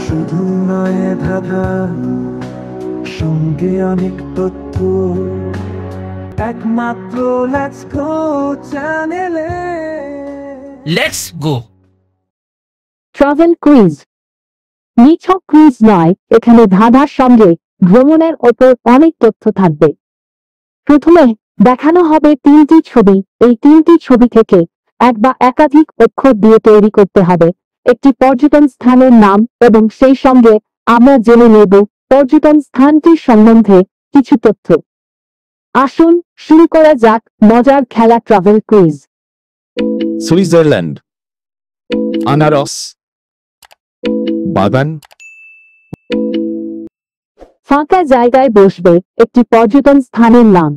শুধু নয় ধাঁধা, সঙ্গে অনেক তথ্য, একমাত্র লেটস গো চ্যানেলে। Let's go travel quiz. নিছক কুইজ নয়, এখানে ধাঁধার সঙ্গে ভ্রমণের ওপর অনেক তথ্য থাকবে। প্রথমে দেখানো হবে 3টি ছবি। এই 3টি ছবি থেকে এক বা একাধিক অক্ষর দিয়ে তৈরি করতে হবে একটি পর্যটন স্থানের নাম, এবং সেই সঙ্গে আমরা জেনে নেব পর্যটন স্থানটির সম্বন্ধে কিছু তথ্য। আসুন শুরু করা যাক মজার খেলা ট্রাভেল কুইজ। সুইজারল্যান্ড, আনারস, বাগান। ফাঁকা জায়গায় বসবে একটি পর্যটন স্থানের নাম।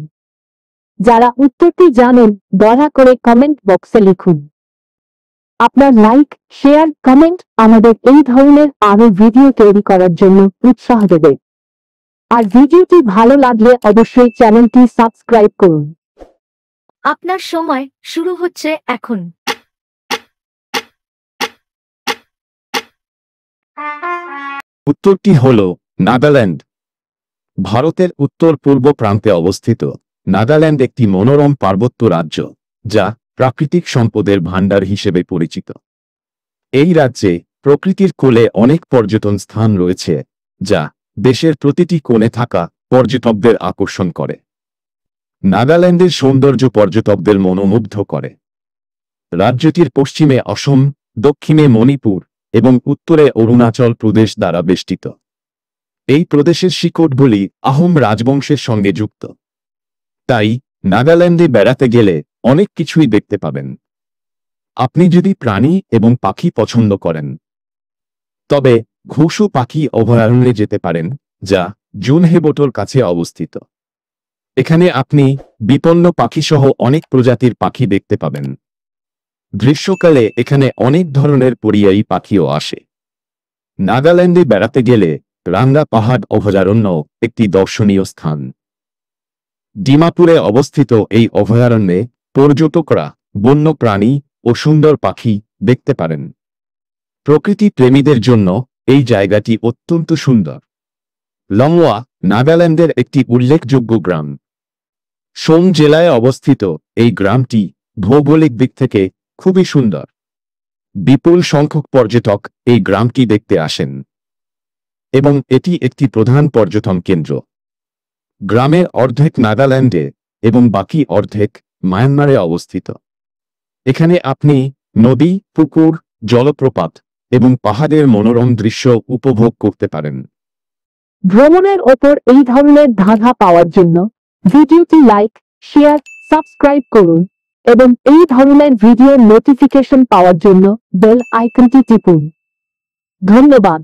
যারা উত্তরটি জানেন দয়া করে কমেন্ট বক্সে লিখুন। আপনার লাইক, শেয়ার, কমেন্ট আমাদের এই ধরনের আরো ভিডিও তৈরি করার জন্য উৎসাহ দেবে। আর ভিডিওটি ভালো লাগলে অবশ্যই চ্যানেলটি সাবস্ক্রাইব করুন। আপনার সময় শুরু হচ্ছে এখন। উত্তরটি হল নাগাল্যান্ড। ভারতের উত্তর পূর্ব প্রান্তে অবস্থিত নাগাল্যান্ড একটি মনোরম পার্বত্য রাজ্য, যা প্রাকৃতিক সম্পদের ভাণ্ডার হিসেবে পরিচিত। এই রাজ্যে প্রকৃতির কোলে অনেক পর্যটন স্থান রয়েছে, যা দেশের প্রতিটি কোণে থাকা পর্যটকদের আকর্ষণ করে। নাগাল্যান্ডের সৌন্দর্য পর্যটকদের মনোমুগ্ধ করে। রাজ্যটির পশ্চিমে অসম, দক্ষিণে মণিপুর এবং উত্তরে অরুণাচল প্রদেশ দ্বারা বেষ্টিত। এই প্রদেশের শিকড়গুলি আহোম রাজবংশের সঙ্গে যুক্ত। তাই নাগাল্যান্ডে বেড়াতে গেলে অনেক কিছুই দেখতে পাবেন। আপনি যদি প্রাণী এবং পাখি পছন্দ করেন, তবে ঘুষু পাখি অভয়ারণ্যে যেতে পারেন, যা জুনহেবোটোর কাছে অবস্থিত। এখানে আপনি বিপন্ন পাখিসহ অনেক প্রজাতির পাখি দেখতে পাবেন। গ্রীষ্মকালে এখানে অনেক ধরনের পরিযায়ী পাখিও আসে। নাগাল্যান্ডে বেড়াতে গেলে রাঙ্গা পাহাড় অভয়ারণ্য একটি দর্শনীয় স্থান। ডিমাপুরে অবস্থিত এই অভয়ারণ্যে পর্যটকরা বন্য প্রাণী ও সুন্দর পাখি দেখতে পারেন। প্রকৃতি প্রেমীদের জন্য এই জায়গাটি অত্যন্ত সুন্দর। লংওয়া নাগাল্যান্ডের একটি উল্লেখযোগ্য গ্রাম। সোম জেলায় অবস্থিত এই গ্রামটি ভৌগোলিক দিক থেকে খুবই সুন্দর। বিপুল সংখ্যক পর্যটক এই গ্রামটি দেখতে আসেন এবং এটি একটি প্রধান পর্যটন কেন্দ্র। গ্রামের অর্ধেক নাগাল্যান্ডে এবং বাকি অর্ধেক মায়ানমারে অবস্থিত। এখানে আপনি নদী, পুকুর, জলপ্রপাত এবং পাহাড়ের মনোরম দৃশ্য উপভোগ করতে পারেন। ভ্রমণের ওপর এই ধরনের ধাঁধা পাওয়ার জন্য ভিডিওটি লাইক, শেয়ার, সাবস্ক্রাইব করুন এবং এই ধরনের ভিডিওর নোটিফিকেশন পাওয়ার জন্য বেল আইকনটি টিপুন। ধন্যবাদ।